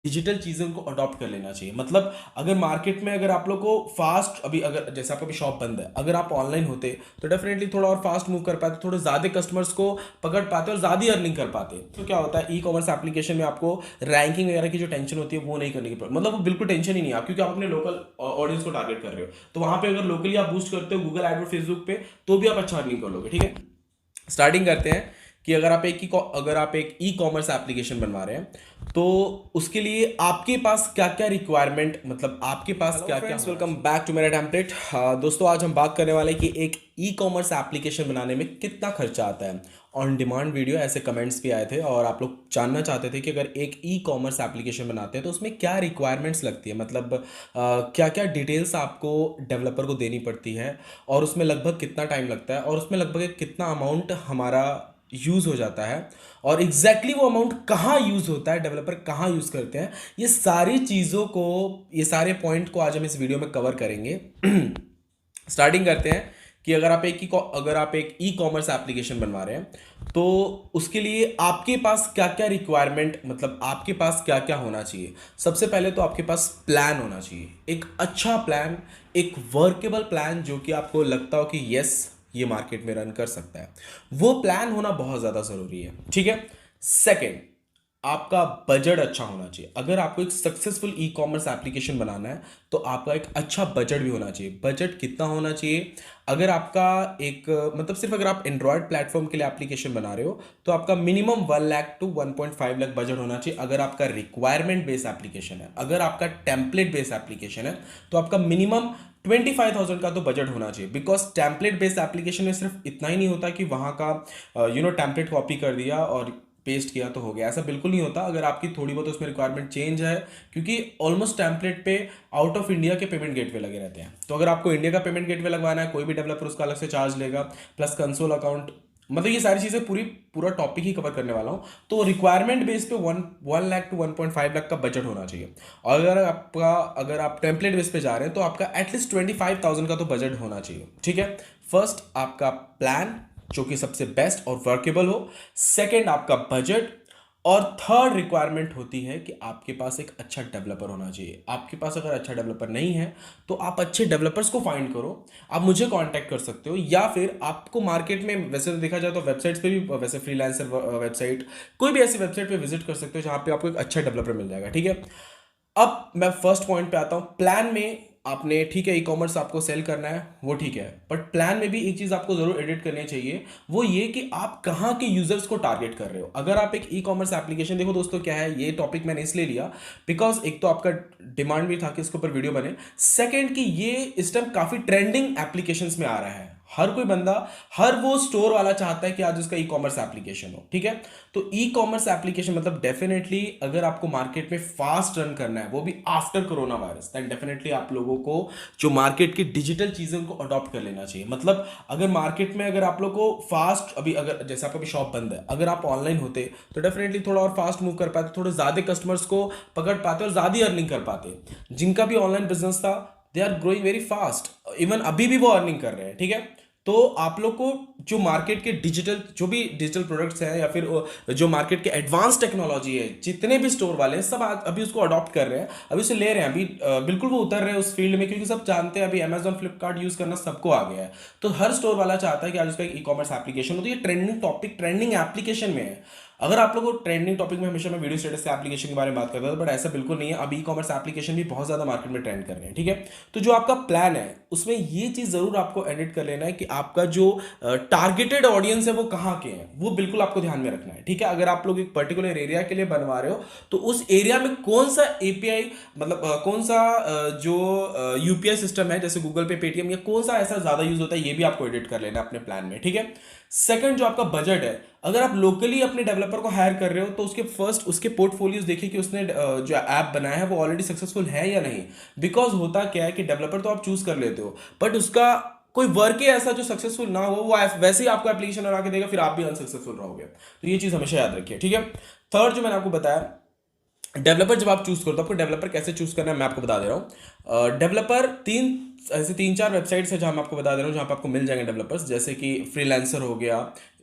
Digital चीज़ों को adopt कर लेना चाहिए। मतलब अगर मार्केट में अगर आप लोग को फास्ट अभी अगर जैसे आपका भी शॉप बंद है, अगर आप ऑनलाइन होते तो डेफिनेटली थोड़ा और फास्ट मूव कर पाते, थोड़े ज़्यादा कस्टमर्स को पकड़ पाते और ज़्यादा अर्निंग कर पाते। तो क्या होता है, ई कॉमर्स एप्लीकेशन में आपको रैंकिंग वगैरह की जो टेंशन होती है वो नहीं करनी की मतलब वो बिल्कुल टेंशन ही नहीं है आप, क्योंकि आप अपने लोकल ऑडियंस को टारगेट कर रहे हो। तो वहाँ पे अगर लोकली आप बूस्ट करते हो गूगल एड और फेसबुक पे, तो भी आप अच्छा अर्निंग कर लोगे। ठीक है, स्टार्टिंग करते हैं कि अगर आप एक ई कॉमर्स एप्लीकेशन बनवा रहे हैं तो उसके लिए आपके पास क्या क्या रिक्वायरमेंट, मतलब आपके पास क्या क्या। वेलकम बैक टू मेरा टेम्पलेट। दोस्तों, आज हम बात करने वाले हैं कि एक ई कॉमर्स एप्लीकेशन बनाने में कितना खर्चा आता है। ऑन डिमांड वीडियो ऐसे कमेंट्स भी आए थे और आप लोग जानना चाहते थे कि अगर एक ई कॉमर्स एप्लीकेशन बनाते हैं तो उसमें क्या रिक्वायरमेंट्स लगती है, मतलब क्या क्या डिटेल्स आपको डेवलपर को देनी पड़ती है और उसमें लगभग कितना टाइम लगता है और उसमें लगभग एक कितना अमाउंट हमारा यूज़ हो जाता है और एग्जैक्टली वो अमाउंट कहाँ यूज़ होता है, डेवलपर कहाँ यूज़ करते हैं। ये सारी चीज़ों को, ये सारे पॉइंट को आज हम इस वीडियो में कवर करेंगे। स्टार्टिंग करते हैं कि अगर आप एक ई कॉमर्स एप्लीकेशन बनवा रहे हैं तो उसके लिए आपके पास क्या क्या रिक्वायरमेंट, मतलब आपके पास क्या क्या होना चाहिए। सबसे पहले तो आपके पास प्लान होना चाहिए, एक अच्छा प्लान, एक वर्केबल प्लान जो कि आपको लगता हो कि यस ये मार्केट में रन कर सकता है। वो प्लान होना बहुत ज़्यादा ज़रूरी है। ठीक है, सेकेंड, आपका बजट अच्छा होना चाहिए। अगर आपको एक सक्सेसफुल ई कॉमर्स एप्लीकेशन बनाना है तो आपका एक अच्छा बजट भी होना चाहिए। बजट कितना होना चाहिए, अगर आपका एक मतलब सिर्फ अगर आप एंड्रॉयड प्लेटफॉर्म के लिए एप्लीकेशन बना रहे हो तो आपका minimum 1 lakh to 1.5 lakh budget होना चाहिए। अगर आपका रिक्वायरमेंट बेस्ड एप्लीकेशन है, अगर आपका टेम्पलेट बेस्ड एप्लीकेशन है तो आपका मिनिमम 25,000 का तो बजट होना चाहिए। बिकॉज टेम्पलेट बेस्ड एप्लीकेशन में सिर्फ इतना ही नहीं होता कि वहाँ का टेम्पलेट कॉपी कर दिया और पेस्ट किया तो हो गया, ऐसा बिल्कुल नहीं होता। अगर आपकी थोड़ी बहुत उसमें रिक्वायरमेंट चेंज है, क्योंकि ऑलमोस्ट टेम्पलेट पे आउट ऑफ इंडिया के पेमेंट गेटवे लगे रहते हैं, तो अगर आपको इंडिया का पेमेंट गेटवे लगवाना है, कोई भी डेवलपर उसका अलग से चार्ज लेगा, प्लस कंसोल अकाउंट, मतलब ये सारी चीज़ें पूरा टॉपिक ही कवर करने वाला हूँ। तो रिक्वायरमेंट बेस पे 1 लाख टू 1.5 लाख का बजट होना चाहिए। और अगर आप टेम्पलेट बेस पे जा रहे हैं तो आपका एटलीस्ट 25,000 का तो बजट होना चाहिए। ठीक है, फर्स्ट आपका प्लान जो कि सबसे बेस्ट और वर्केबल हो, सेकेंड आपका बजट, और थर्ड रिक्वायरमेंट होती है कि आपके पास एक अच्छा डेवलपर होना चाहिए। आपके पास अगर अच्छा डेवलपर नहीं है तो आप अच्छे डेवलपर्स को फाइंड करो। आप मुझे कांटेक्ट कर सकते हो या फिर आपको मार्केट में, वैसे तो देखा जाए तो वेबसाइट्स पे भी, वैसे फ्रीलांसर वेबसाइट, कोई भी ऐसी वेबसाइट पे विजिट कर सकते हो जहां पे आपको एक अच्छा डेवलपर मिल जाएगा। ठीक है, अब मैं फर्स्ट पॉइंट पे आता हूं। प्लान में आपने, ठीक है, ई कॉमर्स आपको सेल करना है वो ठीक है, बट प्लान में भी एक चीज आपको जरूर एडिट करनी चाहिए, वो ये कि आप कहाँ के यूजर्स को टारगेट कर रहे हो। अगर आप एक ई कॉमर्स एप्लीकेशन, देखो दोस्तों क्या है, ये टॉपिक मैंने इसलिए लिया बिकॉज एक तो आपका डिमांड भी था कि इसके ऊपर वीडियो बने, सेकेंड कि ये इस टाइम काफी ट्रेंडिंग एप्लीकेशंस में आ रहा है। हर कोई बंदा, हर वो स्टोर वाला चाहता है कि आज उसका ई कॉमर्स एप्लीकेशन हो। ठीक है, तो ई कॉमर्स एप्लीकेशन मतलब डेफिनेटली अगर आपको मार्केट में फास्ट रन करना है, वो भी after corona virus, then definitely आप लोगों को जो मार्केट की डिजिटल चीज़ों को अडॉप्ट कर लेना चाहिए। मतलब अगर मार्केट में अगर आप लोग को फास्ट अभी अगर जैसे आपका भी शॉप बंद है, अगर आप ऑनलाइन होते तो डेफिनेटली थोड़ा और फास्ट मूव कर पाते, थोड़े ज़्यादा कस्टमर्स को पकड़ पाते और ज़्यादा अर्निंग कर पाते। जिनका भी ऑनलाइन बिजनेस था, they are growing very fast, even अभी भी वो अर्निंग कर रहे हैं। ठीक है, तो आप लोग को जो मार्केट के डिजिटल, जो भी डिजिटल प्रोडक्ट्स हैं या फिर जो मार्केट के एडवांस टेक्नोलॉजी है, जितने भी स्टोर वाले हैं सब अभी उसको अडॉप्ट कर रहे हैं, अभी उसे ले रहे हैं, अभी बिल्कुल वो उतर रहे हैं उस फील्ड में, क्योंकि सब जानते हैं अभी अमेजॉन फ्लिपकार्ट यूज करना सबको आ गया है। तो हर स्टोर वाला चाहता है कि आज उसका एक ई कॉमर्स एप्लीकेशन हो। तो ये ट्रेंडिंग टॉपिक, ट्रेंडिंग एप्लीकेशन में है। अगर आप लोगों को ट्रेंडिंग टॉपिक में हमेशा मैं वीडियो स्टेटस के एप्लीकेशन के बारे में बात करता था, बट ऐसा बिल्कुल नहीं है। अब ई कॉमर्स एप्लीकेशन भी बहुत ज्यादा मार्केट में ट्रेंड कर रहे हैं। ठीक है, तो जो आपका प्लान है उसमें ये चीज जरूर आपको एडिट कर लेना है कि आपका जो टारगेटेड ऑडियंस है वो कहाँ के हैं, वो बिल्कुल आपको ध्यान में रखना है। ठीक है, अगर आप लोग एक पर्टिकुलर एरिया के लिए बनवा रहे हो तो उस एरिया में कौन सा एपीआई, मतलब कौन सा जो यूपीआई सिस्टम है जैसे गूगल पे, पेटीएम, या कौन सा ऐसा ज्यादा यूज होता है, ये भी आपको एडिट कर लेना है अपने प्लान में। ठीक है, सेकंड जो आपका बजट है, अगर आप लोकली अपने डेवलपर को हायर कर रहे हो तो उसके पोर्टफोलियोज देखिए कि उसने जो ऐप बनाया है वो ऑलरेडी सक्सेसफुल है या नहीं। बिकॉज होता क्या है कि डेवलपर तो आप चूज कर लेते हो, बट उसका कोई वर्क ही ऐसा जो सक्सेसफुल ना हो, वो वैसे ही आपको एप्लीकेशन बना के देगा, फिर आप भी अनसक्सेसफुल रहोगे। तो ये चीज हमेशा याद रखिए। ठीक है, थर्ड जो मैंने आपको बताया, डेवलपर जब आप चूज करते हो, आपको डेवलपर कैसे चूज करना है मैं आपको बता दे रहा हूँ। डेवलपर तीन चार वेबसाइट्स है जहां मैं आपको बता दे रहा हूँ, जहां पे आपको मिल जाएंगे डेवलपर्स, जैसे कि फ्रीलांसर हो गया,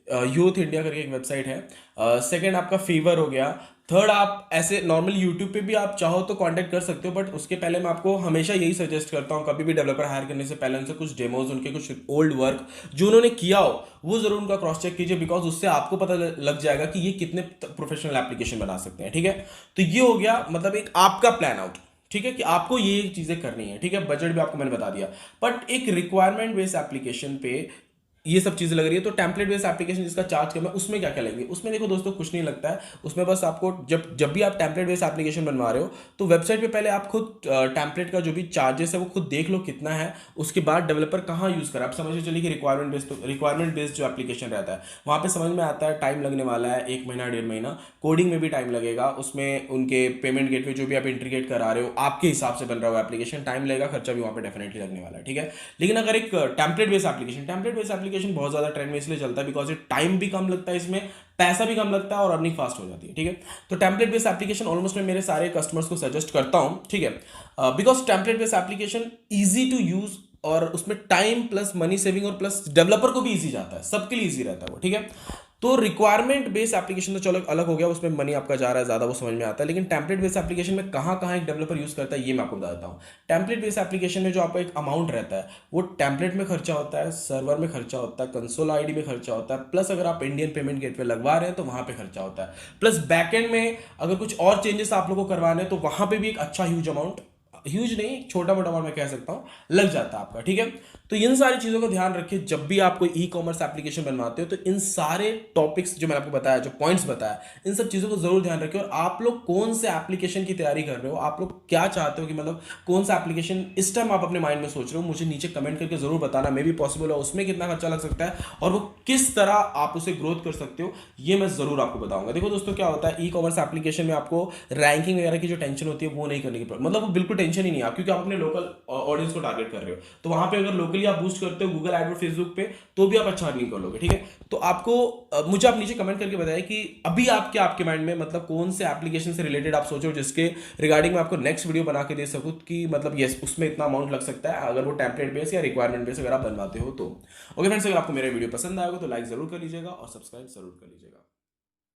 यूथ इंडिया करके एक वेबसाइट है। सेकंड आपका फीवर हो गया। थर्ड आप ऐसे नॉर्मल यूट्यूब पे भी आप चाहो तो कांटेक्ट कर सकते हो, बट उसके पहले मैं आपको हमेशा यही सजेस्ट करता हूँ, कभी भी डेवलपर हायर करने से पहले उनसे कुछ डेमोज, उनके कुछ ओल्ड वर्क जो उन्होंने किया हो वो जरूर उनका क्रॉस चेक कीजिए, बिकॉज उससे आपको पता लग जाएगा कि ये कितने प्रोफेशनल एप्लीकेशन बना सकते हैं। ठीक है, तो ये हो गया मतलब एक आपका प्लान आउट। ठीक है, कि आपको ये चीजें करनी है। ठीक है, बजट भी आपको मैंने बता दिया, बट एक रिक्वायरमेंट बेस्ड एप्लीकेशन पे ये सब चीजें लग रही है, तो टेम्पलेट बेस्ड एप्लीकेशन जिसका चार्ज कम है उसमें क्या क्या लगेंगे? उसमें देखो दोस्तों कुछ नहीं लगता है, उसमें बस आपको जब जब भी आप टेम्पलेट बेस्ड एप्लीकेशन बनवा रहे हो तो वेबसाइट पे पहले आप खुद टेम्पलेट का जो भी चार्जेस है वो खुद देख लो कितना है, उसके बाद डेवलपर कहाँ यूज करा। आप समझ चलिए कि रिक्वायरमेंट बेस्ड जो एप्लीकेशन रहता है वहाँ पे समझ में आता है टाइम लगने वाला है, 1 महीना 1.5 महीना, कोडिंग में भी टाइम लगेगा, उसमें उनके पेमेंट गेटवे जो भी आप इंटीग्रेट करा रहे हो आपके हिसाब से बन रहा हो एप्लीकेशन, टाइम लगेगा, खर्चा भी वहाँ पे डेफिनेटली लगने वाला है। ठीक है, लेकिन अगर एक टेम्पलेट बेस्ड एप्लीकेशन बहुत ज्यादा ट्रेंड में इसलिए चलता है बिकॉज टाइम भी कम लगता है, इसमें पैसा भी कम लगता है और अर्निंग फास्ट हो जाती है। ठीक है, तो टेम्पलेट बेस्ड एप्लीकेशन ऑलमोस्ट मैं मेरे सारे कस्टमर्स को सजेस्ट करता हूं। ठीक है, because template based application easy to use और उसमें टाइम प्लस मनी सेविंग और प्लस डेवलपर को भी इजी जाता है, सबके लिए इजी रहता है वो। ठीक है, तो रिक्वायरमेंट बेस्ड एप्लीकेशन तो चलो अलग हो गया, उसमें मनी आपका जा रहा है ज़्यादा, वो समझ में आता है, लेकिन टेम्पलेट बेस्ड एप्लीकेशन में कहाँ कहाँ एक डेवलपर यूज़ करता है ये मैं आपको बता देता हूँ। टेम्पलेट बेस्ड एप्लीकेशन में जो आपका एक अमाउंट रहता है वो टेम्पलेट में खर्चा होता है, सर्वर में खर्चा होता है, कंसोल आईडी में खर्चा होता है, प्लस अगर आप इंडियन पेमेंट गेटवे लगवा रहे हैं तो वहाँ पे खर्चा होता है, प्लस बैकएंड में अगर कुछ और चेंजेस आप लोगों को करवाने हैं तो वहाँ पे भी एक अच्छा ह्यूज अमाउंट, ह्यूज नहीं छोटा मोटा अमाउंट मैं कह सकता हूँ, लग जाता है आपका। ठीक है, तो इन सारी चीजों को ध्यान रखिए जब भी आप कोई ई कॉमर्स एप्लीकेशन बनवाते हो, तो इन सारे टॉपिक्स जो मैंने आपको बताया, जो पॉइंट्स बताया, इन सब चीजों को जरूर ध्यान रखिए। और आप लोग कौन से एप्लीकेशन की तैयारी कर रहे हो, आप लोग क्या चाहते हो कि मतलब कौन सा एप्लीकेशन इस टाइम आप अपने माइंड में सोच रहे हो, मुझे नीचे कमेंट करके जरूर बताना। मे भी पॉसिबल है उसमें कितना खर्चा लग सकता है और वो किस तरह आप उसे ग्रोथ कर सकते हो, ये मैं जरूर आपको बताऊंगा। देखो दोस्तों क्या होता है, ई कॉमर्स एप्लीकेशन में आपको रैंकिंग वगैरह की जो टेंशन होती है वो नहीं करने की मतलब वो बिल्कुल टेंशन ही नहीं है, क्योंकि आप अपने लोकल ऑडियंस को टारगेट कर रहे हो, तो वहां पे अगर लोकली आप बूस्ट करते हो गूगल एड और फेसबुक पे तो भी आप अच्छा अर्निंग कर लोगे। ठीक है, तो आपको मुझे आप नीचे कमेंट करके बताएं कि अभी आप क्या, आपके माइंड में मतलब कौन से एप्लीकेशन से रिलेटेड आप सोचो जिसके रिगार्डिंग में आपको नेक्स्ट वीडियो बना के दे सकूं कि मतलब यस उसमें इतना अमाउंट लग सकता है अगर वो टेम्पलेट बेस या रिक्वायरमेंट बेस अगर आप बनवाते हो तो। ओके फ्रेंड्स, अगर आपको मेरा वीडियो पसंद आएगा तो लाइक जरूर कर लीजिएगा और सब्सक्राइब जरूर कर लीजिएगा।